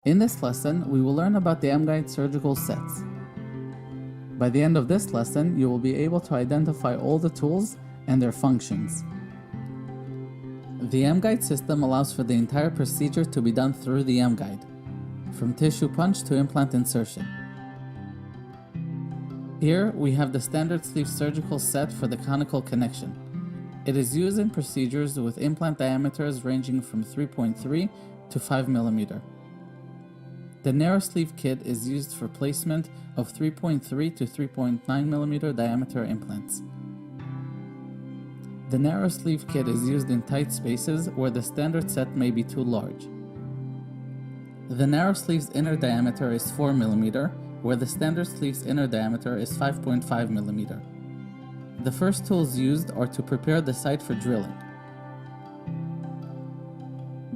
In this lesson, we will learn about the MGUIDE surgical sets. By the end of this lesson, you will be able to identify all the tools and their functions. The MGUIDE system allows for the entire procedure to be done through the MGUIDE, from tissue punch to implant insertion. Here we have the standard sleeve surgical set for the conical connection. It is used in procedures with implant diameters ranging from 3.3 to 5 mm. The narrow sleeve kit is used for placement of 3.3 to 3.9 mm diameter implants. The narrow sleeve kit is used in tight spaces where the standard set may be too large. The narrow sleeve's inner diameter is 4 mm, where the standard sleeve's inner diameter is 5.5 mm. The first tools used are to prepare the site for drilling.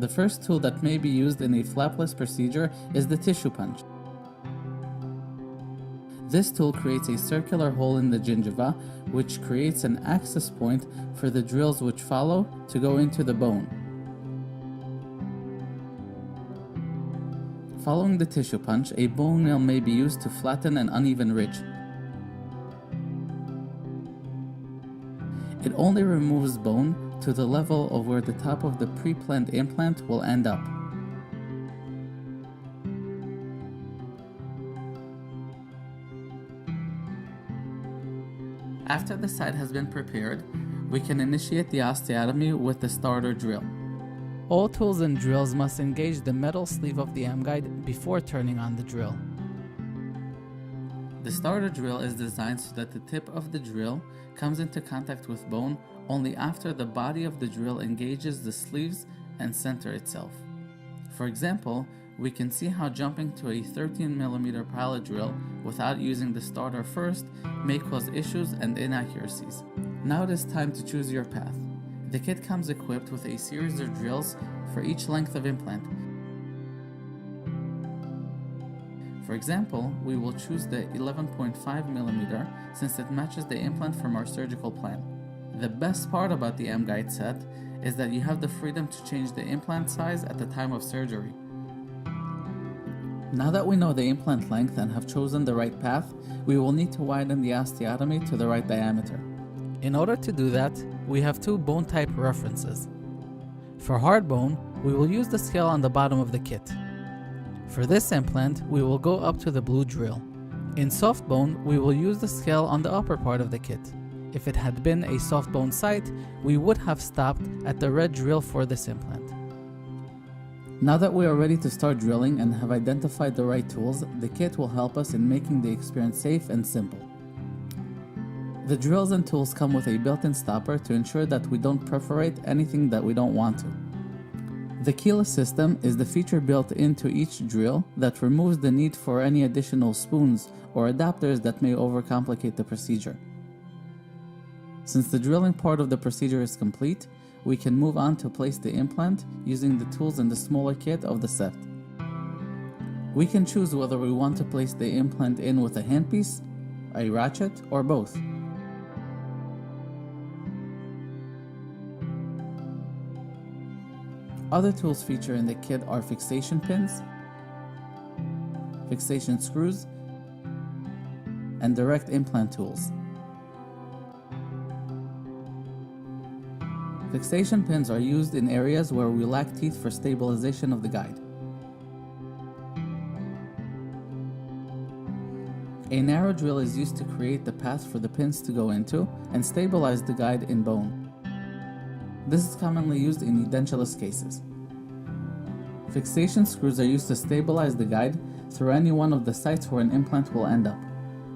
The first tool that may be used in a flapless procedure is the tissue punch. This tool creates a circular hole in the gingiva, which creates an access point for the drills which follow to go into the bone. Following the tissue punch, a bone nail may be used to flatten an uneven ridge. It only removes bone to the level of where the top of the pre-planned implant will end up. After the site has been prepared, we can initiate the osteotomy with the starter drill. All tools and drills must engage the metal sleeve of the MGUIDE before turning on the drill. The starter drill is designed so that the tip of the drill comes into contact with bone only after the body of the drill engages the sleeves and center itself. For example, we can see how jumping to a 13 mm pilot drill without using the starter first may cause issues and inaccuracies. Now it is time to choose your path. The kit comes equipped with a series of drills for each length of implant. For example, we will choose the 11.5 mm since it matches the implant from our surgical plan. The best part about the MGUIDE set is that you have the freedom to change the implant size at the time of surgery. Now that we know the implant length and have chosen the right path, we will need to widen the osteotomy to the right diameter. In order to do that, we have two bone type references. For hard bone, we will use the scale on the bottom of the kit. For this implant, we will go up to the blue drill. In soft bone, we will use the scale on the upper part of the kit. If it had been a soft bone site, we would have stopped at the red drill for this implant. Now that we are ready to start drilling and have identified the right tools, the kit will help us in making the experience safe and simple. The drills and tools come with a built-in stopper to ensure that we don't perforate anything that we don't want to. The keyless system is the feature built into each drill that removes the need for any additional spoons or adapters that may overcomplicate the procedure. Since the drilling part of the procedure is complete, we can move on to place the implant using the tools in the smaller kit of the set. We can choose whether we want to place the implant in with a handpiece, a ratchet, or both. Other tools featured in the kit are fixation pins, fixation screws, and direct implant tools. Fixation pins are used in areas where we lack teeth for stabilization of the guide. A narrow drill is used to create the path for the pins to go into and stabilize the guide in bone. This is commonly used in edentulous cases. Fixation screws are used to stabilize the guide through any one of the sites where an implant will end up.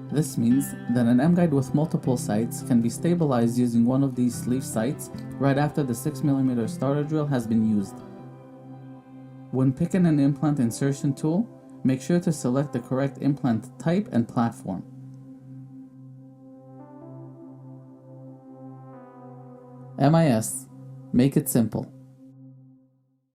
This means that an MGUIDE with multiple sites can be stabilized using one of these sleeve sites right after the 6 mm starter drill has been used. When picking an implant insertion tool, make sure to select the correct implant type and platform. MIS. Make it simple.